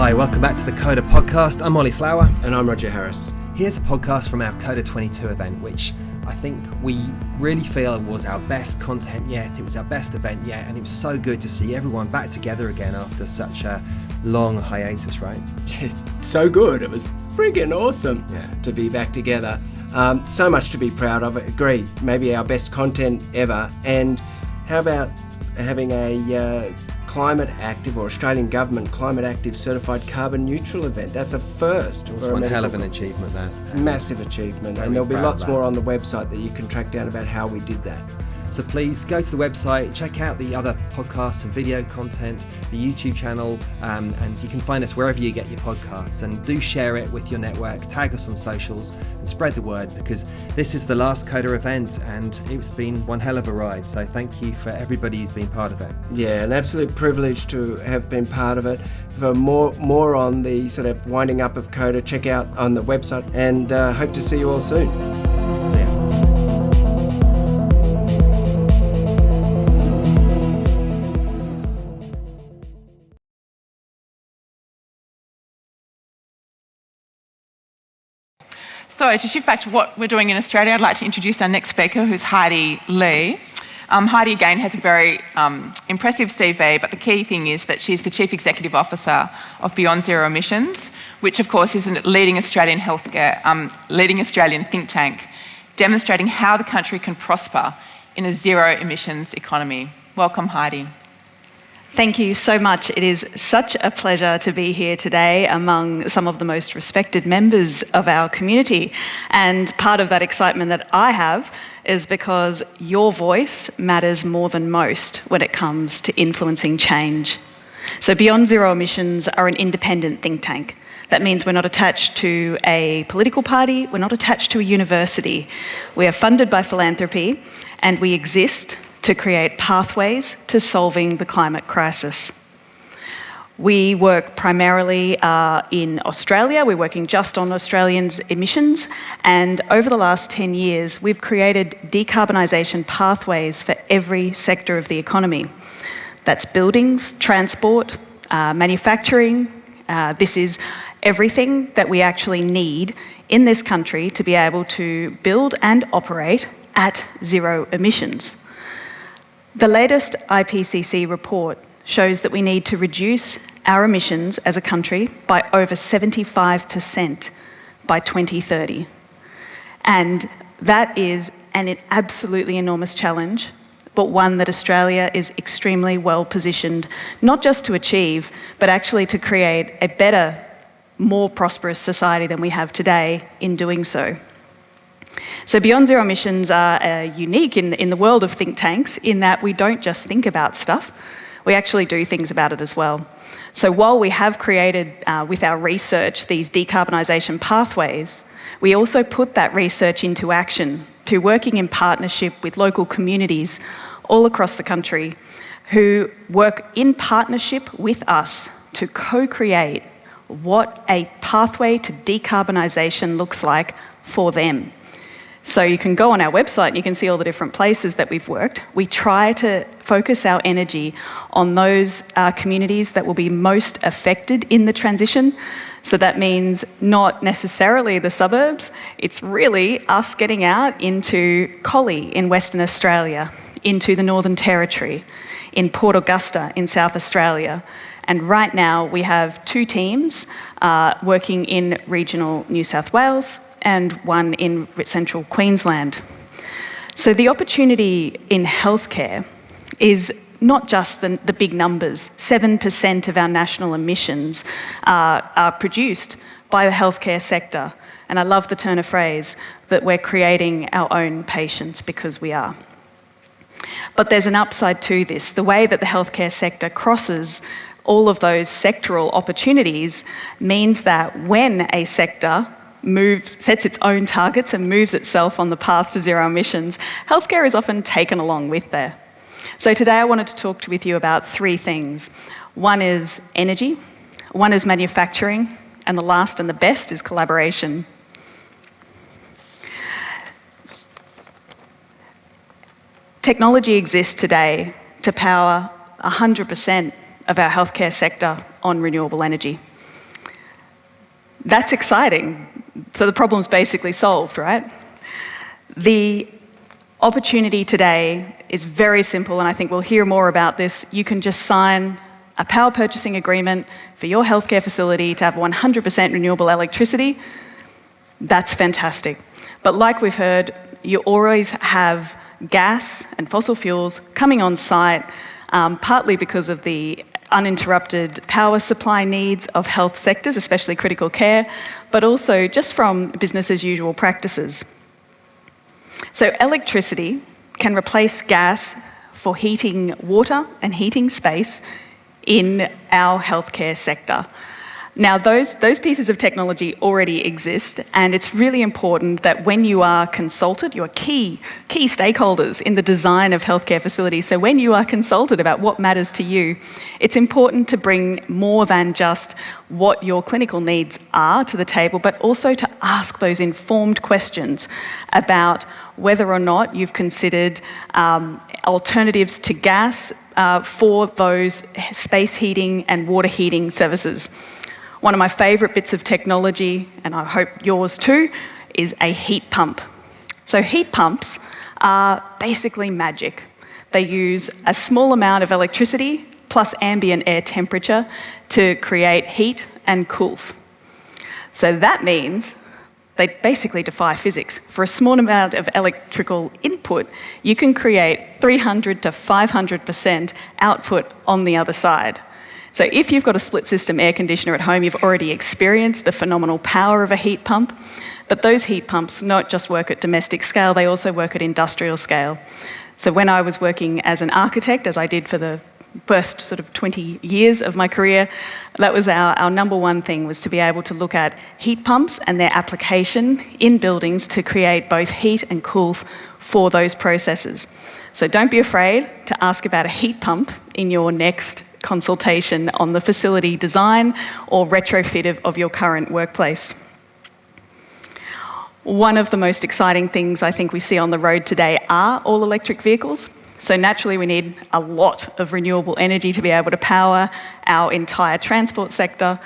Hi, welcome back to the Coda Podcast. I'm Ollie Flower. And I'm Roger Harris. Here's a podcast from our Coda 22 event, which I think we really feel was our best content yet. It was our best event yet, and it was so good to see everyone back together again after such a long hiatus, right? So good. It was friggin' awesome to be back together. So much to be proud of. Agree. Maybe our best content ever. And how about having a Climate Active or Australian Government Climate Active certified carbon neutral event? That's a first. It was one hell of an achievement, that. Massive achievement. And there'll be lots more on the website that you can track down about how we did that. So please go to the website, check out the other podcasts and video content, the YouTube channel, and you can find us wherever you get your podcasts. And do share it with your network, tag us on socials, and spread the word, because this is the last Coda event and it's been one hell of a ride. So thank you for everybody who's been part of it. Yeah, an absolute privilege to have been part of it. For more on the sort of winding up of Coda, check out on the website, and hope to see you all soon. See ya. So to shift back to what we're doing in Australia, I'd like to introduce our next speaker, who's Heidi Lee. Heidi, again, has a very impressive CV, but the key thing is that she's the Chief Executive Officer of Beyond Zero Emissions, which, of course, is a leading Australian think tank, demonstrating how the country can prosper in a zero emissions economy. Welcome, Heidi. Thank you so much. It is such a pleasure to be here today among some of the most respected members of our community. And part of that excitement that I have is because your voice matters more than most when it comes to influencing change. So Beyond Zero Emissions are an independent think tank. That means we're not attached to a political party, we're not attached to a university. We are funded by philanthropy, and we exist to create pathways to solving the climate crisis. We work primarily in Australia. We're working just on Australians' emissions, and over the last 10 years, we've created decarbonisation pathways for every sector of the economy. That's buildings, transport, manufacturing. This is everything that we actually need in this country to be able to build and operate at zero emissions. The latest IPCC report shows that we need to reduce our emissions as a country by over 75% by 2030. And that is an absolutely enormous challenge, but one that Australia is extremely well positioned, not just to achieve, but actually to create a better, more prosperous society than we have today in doing so. So Beyond Zero Emissions are unique in the world of think tanks in that we don't just think about stuff, we actually do things about it as well. So while we have created with our research these decarbonisation pathways, we also put that research into action to working in partnership with local communities all across the country who work in partnership with us to co-create what a pathway to decarbonisation looks like for them. So you can go on our website and you can see all the different places that we've worked. We try to focus our energy on those communities that will be most affected in the transition. So that means not necessarily the suburbs, it's really us getting out into Collie in Western Australia, into the Northern Territory, in Port Augusta in South Australia. And right now we have 2 teams working in regional New South Wales and one in central Queensland. So the opportunity in healthcare is not just the big numbers. 7% of our national emissions are produced by the healthcare sector. And I love the turn of phrase that we're creating our own patients, because we are. But there's an upside to this. The way that the healthcare sector crosses all of those sectoral opportunities means that when a sector sets its own targets and moves itself on the path to zero emissions, healthcare is often taken along with there. So today I wanted to talk with you about 3 things. One is energy, one is manufacturing, and the last and the best is collaboration. Technology exists today to power 100% of our healthcare sector on renewable energy. That's exciting. So the problem's basically solved, right? The opportunity today is very simple, and I think we'll hear more about this. You can just sign a power purchasing agreement for your healthcare facility to have 100% renewable electricity. That's fantastic. But like we've heard, you always have gas and fossil fuels coming on site, partly because of the uninterrupted power supply needs of health sectors, especially critical care, but also just from business as usual practices. So electricity can replace gas for heating water and heating space in our healthcare sector. Now, those pieces of technology already exist, and it's really important that when you are consulted, you are key stakeholders in the design of healthcare facilities. So when you are consulted about what matters to you, it's important to bring more than just what your clinical needs are to the table, but also to ask those informed questions about whether or not you've considered alternatives to gas for those space heating and water heating services. One of my favourite bits of technology, and I hope yours too, is a heat pump. So heat pumps are basically magic. They use a small amount of electricity plus ambient air temperature to create heat and cool. So that means they basically defy physics. For a small amount of electrical input, you can create 300 to 500% output on the other side. So if you've got a split system air conditioner at home, you've already experienced the phenomenal power of a heat pump. But those heat pumps not just work at domestic scale, they also work at industrial scale. So when I was working as an architect, as I did for the first sort of 20 years of my career, that was our number one thing, was to be able to look at heat pumps and their application in buildings to create both heat and cool for those processes. So don't be afraid to ask about a heat pump in your next consultation on the facility design or retrofit of your current workplace. One of the most exciting things I think we see on the road today are all electric vehicles. So naturally we need a lot of renewable energy to be able to power our entire transport sector,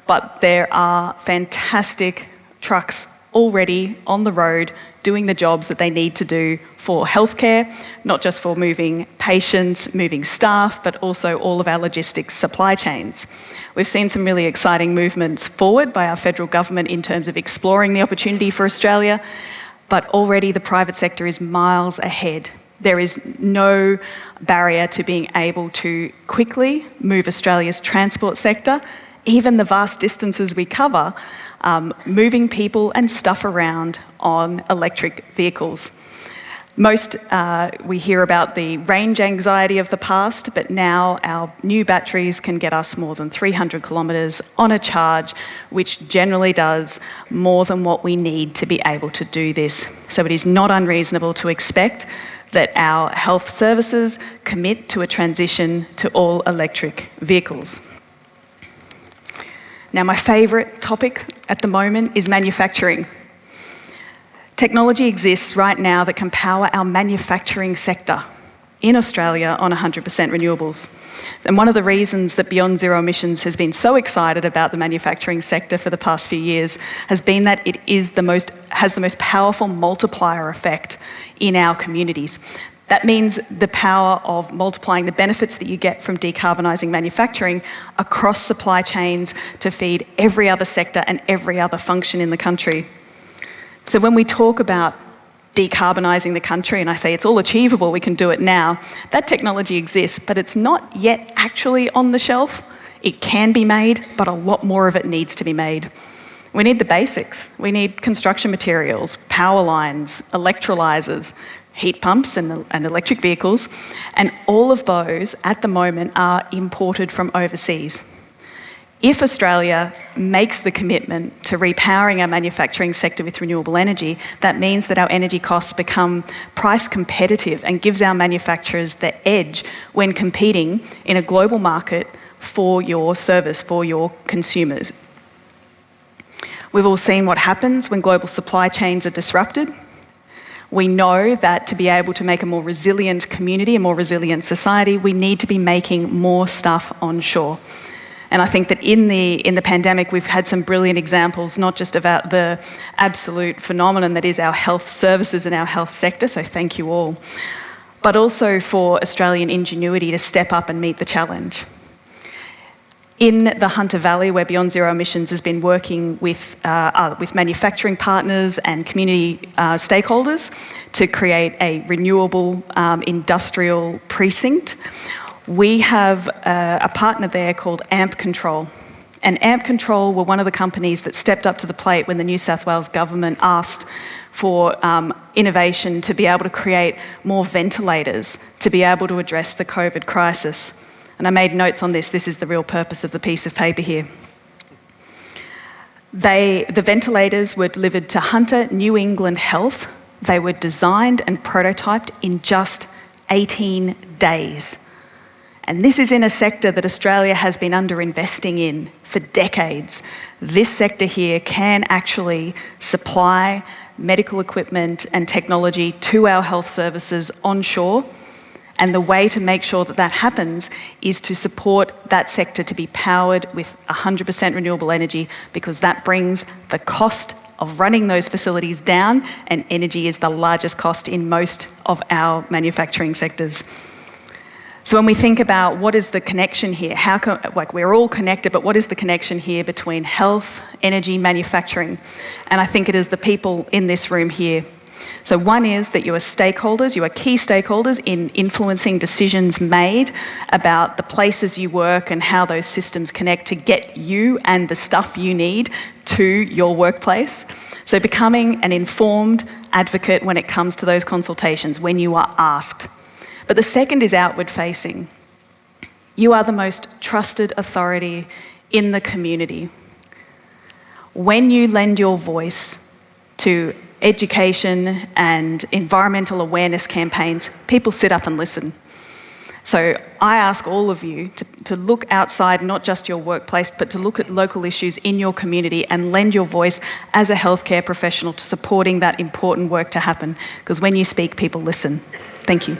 but there are fantastic trucks already on the road doing the jobs that they need to do for healthcare, not just for moving patients, moving staff, but also all of our logistics supply chains. We've seen some really exciting movements forward by our federal government in terms of exploring the opportunity for Australia, but already the private sector is miles ahead. There is no barrier to being able to quickly move Australia's transport sector, even the vast distances we cover, moving people and stuff around on electric vehicles. We hear about the range anxiety of the past, but now our new batteries can get us more than 300 kilometres on a charge, which generally does more than what we need to be able to do this. So it is not unreasonable to expect that our health services commit to a transition to all electric vehicles. Now, my favourite topic at the moment is manufacturing. Technology exists right now that can power our manufacturing sector in Australia on 100% renewables. And one of the reasons that Beyond Zero Emissions has been so excited about the manufacturing sector for the past few years has been that it has the most powerful multiplier effect in our communities. That means the power of multiplying the benefits that you get from decarbonising manufacturing across supply chains to feed every other sector and every other function in the country. So when we talk about decarbonising the country, and I say it's all achievable, we can do it now, that technology exists, but it's not yet actually on the shelf. It can be made, but a lot more of it needs to be made. We need the basics. We need construction materials, power lines, electrolysers, heat pumps and electric vehicles, and all of those at the moment are imported from overseas. If Australia makes the commitment to repowering our manufacturing sector with renewable energy, that means that our energy costs become price competitive and gives our manufacturers the edge when competing in a global market for your service, for your consumers. We've all seen what happens when global supply chains are disrupted. We know that to be able to make a more resilient community, a more resilient society, we need to be making more stuff onshore. And I think that in the pandemic, we've had some brilliant examples, not just about the absolute phenomenon that is our health services and our health sector, so thank you all, but also for Australian ingenuity to step up and meet the challenge. In the Hunter Valley, where Beyond Zero Emissions has been working with manufacturing partners and community stakeholders to create a renewable industrial precinct, we have a partner there called AMP Control. And AMP Control were one of the companies that stepped up to the plate when the New South Wales government asked for innovation to be able to create more ventilators to be able to address the COVID crisis. And I made notes on this. This is the real purpose of the piece of paper here. The ventilators were delivered to Hunter New England Health. They were designed and prototyped in just 18 days. And this is in a sector that Australia has been underinvesting in for decades. This sector here can actually supply medical equipment and technology to our health services onshore. And the way to make sure that that happens is to support that sector to be powered with 100% renewable energy, because that brings the cost of running those facilities down, and energy is the largest cost in most of our manufacturing sectors. So when we think about what is the connection here, we're all connected, but what is the connection here between health, energy, manufacturing? And I think it is the people in this room here. So one is that you are stakeholders, you are key stakeholders in influencing decisions made about the places you work and how those systems connect to get you and the stuff you need to your workplace. So becoming an informed advocate when it comes to those consultations, when you are asked. But the second is outward facing. You are the most trusted authority in the community. When you lend your voice to education and environmental awareness campaigns, people sit up and listen. So I ask all of you to look outside, not just your workplace, but to look at local issues in your community and lend your voice as a healthcare professional to supporting that important work to happen. Because when you speak, people listen. Thank you.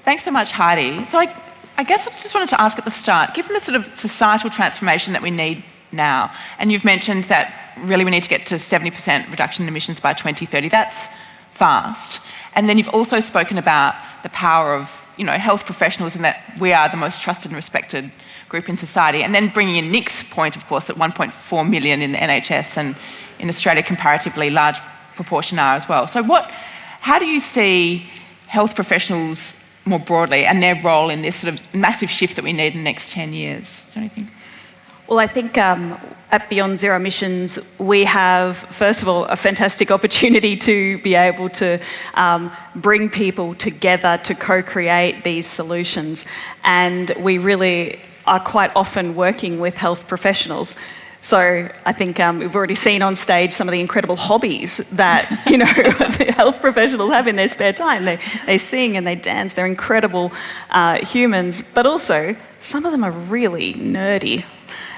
Thanks so much, Heidi. So I guess I just wanted to ask at the start, given the sort of societal transformation that we need now, and you've mentioned that really we need to get to 70% reduction in emissions by 2030, that's fast. And then you've also spoken about the power of, health professionals, and that we are the most trusted and respected group in society. And then bringing in Nick's point, of course, that 1.4 million in the NHS, and in Australia comparatively large proportion are as well. So how do you see health professionals more broadly and their role in this sort of massive shift that we need in the next 10 years? Is there anything? Well, I think at Beyond Zero Emissions, we have, first of all, a fantastic opportunity to be able to bring people together to co-create these solutions. And we really are quite often working with health professionals. So I think we've already seen on stage some of the incredible hobbies that, the health professionals have in their spare time. They sing and they dance. They're incredible humans, but also some of them are really nerdy.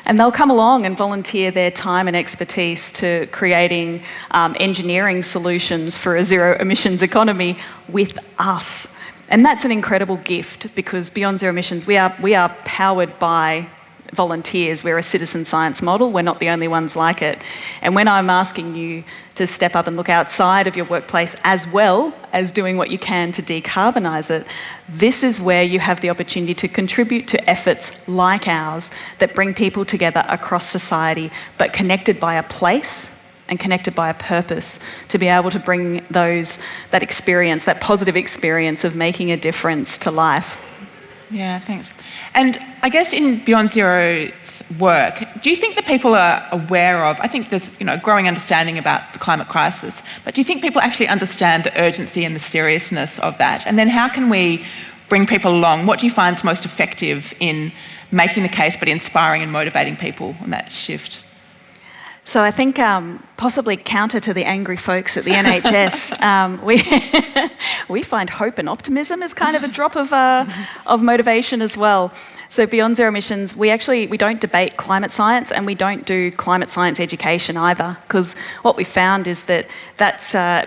And they'll come along and volunteer their time and expertise to creating engineering solutions for a zero emissions economy with us. And that's an incredible gift, because Beyond Zero Emissions, we are powered by volunteers. We're a citizen science model. We're not the only ones like it. And when I'm asking you to step up and look outside of your workplace as well as doing what you can to decarbonise it, this is where you have the opportunity to contribute to efforts like ours that bring people together across society, but connected by a place and connected by a purpose, to be able to bring that experience, that positive experience of making a difference to life. Yeah, thanks. And I guess in Beyond Zero's work, do you think that people are aware of, I think there's growing understanding about the climate crisis, but do you think people actually understand the urgency and the seriousness of that? And then how can we bring people along? What do you find is most effective in making the case but inspiring and motivating people on that shift? So I think possibly counter to the angry folks at the NHS, we find hope and optimism as kind of a drop of motivation as well. So beyond zero emissions, we don't debate climate science, and we don't do climate science education either, because what we found is that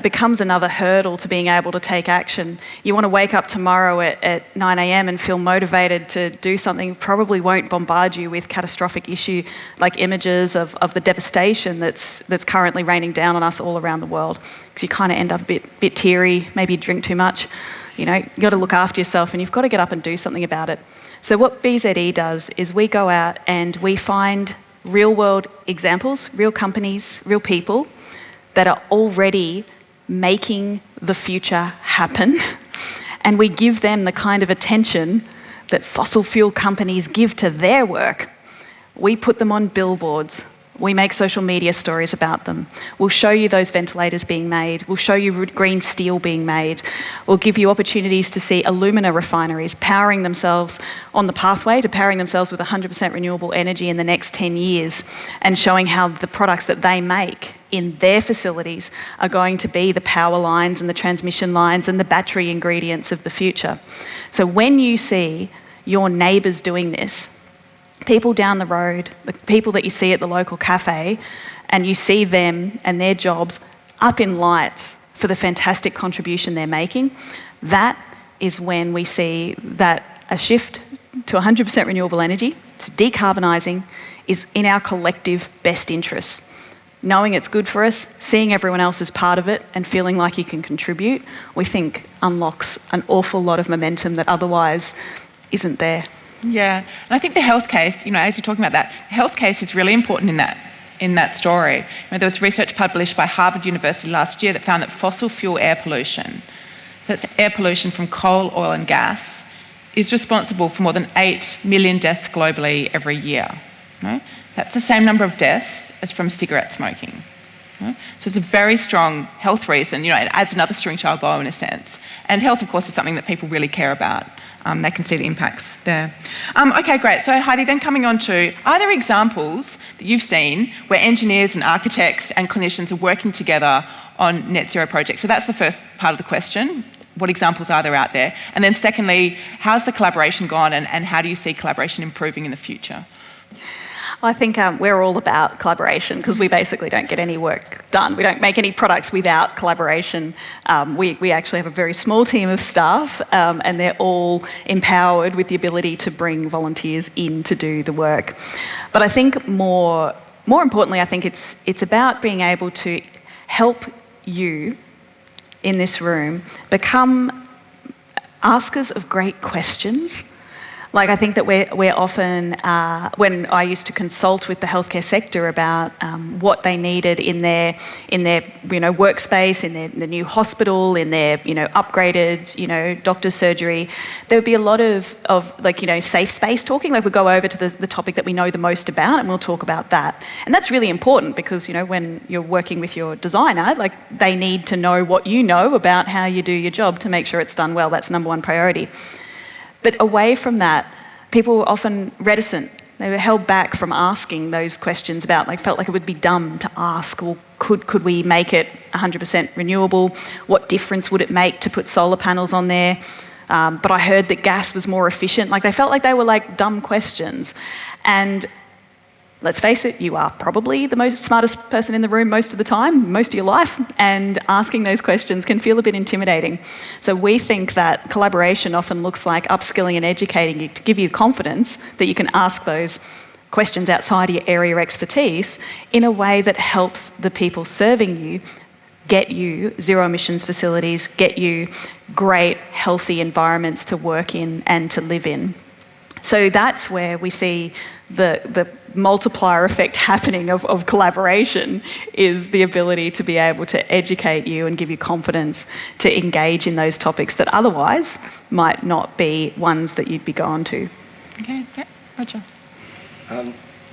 becomes another hurdle to being able to take action. You want to wake up tomorrow at 9 a.m. and feel motivated to do something, probably won't bombard you with catastrophic issue like images of the devastation that's currently raining down on us all around the world, because you kind of end up a bit teary, maybe you drink too much. You've got to look after yourself, and you've got to get up and do something about it. So what BZE does is we go out and we find real-world examples, real companies, real people that are already making the future happen, and we give them the kind of attention that fossil fuel companies give to their work. We put them on billboards. We make social media stories about them. We'll show you those ventilators being made. We'll show you green steel being made. We'll give you opportunities to see alumina refineries powering themselves on the pathway to powering themselves with 100% renewable energy in the next 10 years, and showing how the products that they make in their facilities are going to be the power lines and the transmission lines and the battery ingredients of the future. So when you see your neighbours doing this, people down the road, the people that you see at the local cafe, and you see them and their jobs up in lights for the fantastic contribution they're making, that is when we see that a shift to 100% renewable energy, to decarbonising, is in our collective best interests. Knowing it's good for us, seeing everyone else as part of it, and feeling like you can contribute, we think unlocks an awful lot of momentum that otherwise isn't there. Yeah, and I think the health case, as you're talking about that, the health case is really important in that story. There was research published by Harvard University last year that found that fossil fuel air pollution, so it's air pollution from coal, oil and gas, is responsible for more than 8 million deaths globally every year. That's the same number of deaths as from cigarette smoking. So it's a very strong health reason. It adds another string to our bow in a sense. And health, of course, is something that people really care about. They can see the impacts there. Okay, great. So Heidi, then coming on to, are there examples that you've seen where engineers and architects and clinicians are working together on net zero projects? So that's the first part of the question. What examples are there out there? And then secondly, how's the collaboration gone, and how do you see collaboration improving in the future? Well, I think we're all about collaboration, because we basically don't get any work done. We don't make any products without collaboration. We actually have a very small team of staff, and they're all empowered with the ability to bring volunteers in to do the work. But I think more importantly, I think it's about being able to help you in this room become askers of great questions. Like, I think that we're often, when I used to consult with the healthcare sector about what they needed in their workspace, in the new hospital, in their upgraded doctor's surgery, there would be a lot of safe space talking. Like, we'd go over to the topic that we know the most about, and we'll talk about that. And that's really important, because when you're working with your designer, they need to know what you know about how you do your job to make sure it's done well. That's number one priority. But away from that, people were often reticent. They were held back from asking those questions felt like it would be dumb to ask, well, could we make it 100% renewable? What difference would it make to put solar panels on there? But I heard that gas was more efficient. They felt like they were dumb questions. And let's face it, you are probably the smartest person in the room most of the time, most of your life, and asking those questions can feel a bit intimidating. So we think that collaboration often looks like upskilling and educating you to give you confidence that you can ask those questions outside of your area of expertise in a way that helps the people serving you get you zero emissions facilities, get you great, healthy environments to work in and to live in. So that's where we see the multiplier effect happening of collaboration, is the ability to be able to educate you and give you confidence to engage in those topics that otherwise might not be ones that you'd be going to. Okay, yeah, Roger.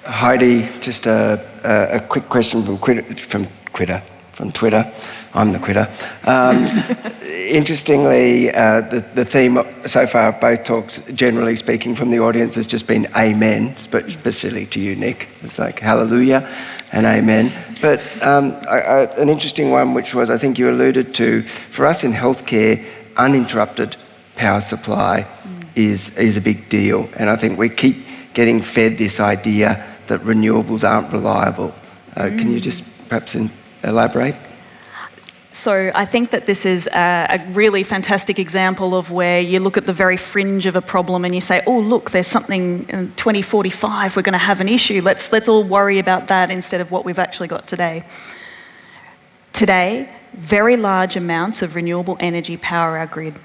Heidi, just a quick question from from Twitter. I'm the quitter. Interestingly, the theme so far of both talks, generally speaking from the audience, has just been amen, specifically to you, Nick. It's like hallelujah and amen. But an interesting one, which was, I think you alluded to, for us in healthcare, uninterrupted power supply is a big deal. And I think we keep getting fed this idea that renewables aren't reliable. Can you just perhaps elaborate? So I think that this is a really fantastic example of where you look at the very fringe of a problem and you say, oh, look, there's something in 2045, we're going to have an issue. Let's all worry about that instead of what we've actually got today. Today, very large amounts of renewable energy power our grid.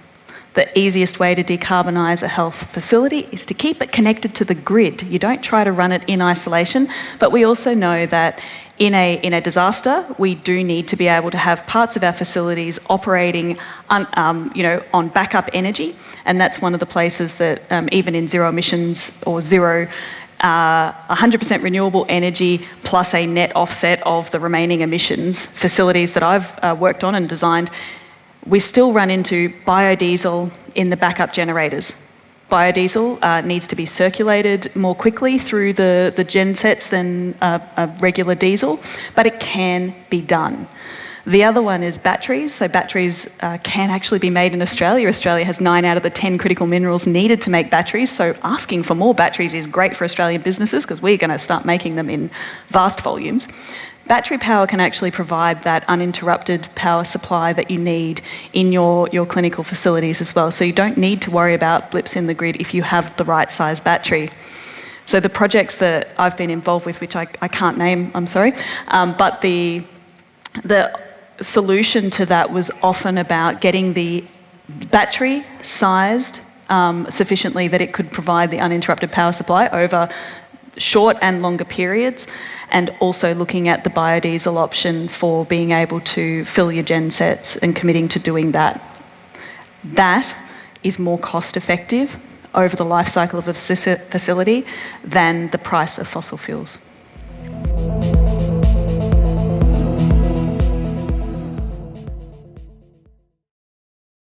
The easiest way to decarbonise a health facility is to keep it connected to the grid. You don't try to run it in isolation, but we also know that in a disaster, we do need to be able to have parts of our facilities operating on backup energy, and that's one of the places that even in zero emissions or 100% renewable energy plus a net offset of the remaining emissions facilities that I've worked on and designed, we still run into biodiesel in the backup generators. Biodiesel needs to be circulated more quickly through the gensets than a regular diesel, but it can be done. The other one is batteries. So batteries can actually be made in Australia. Australia has 9 out of the 10 critical minerals needed to make batteries. So asking for more batteries is great for Australian businesses because we're going to start making them in vast volumes. Battery power can actually provide that uninterrupted power supply that you need in your clinical facilities as well. So you don't need to worry about blips in the grid if you have the right size battery. So the projects that I've been involved with, which I can't name, I'm sorry, but the solution to that was often about getting the battery sized sufficiently that it could provide the uninterrupted power supply over short and longer periods, and also looking at the biodiesel option for being able to fill your gensets and committing to doing that. That is more cost effective over the life cycle of a facility than the price of fossil fuels.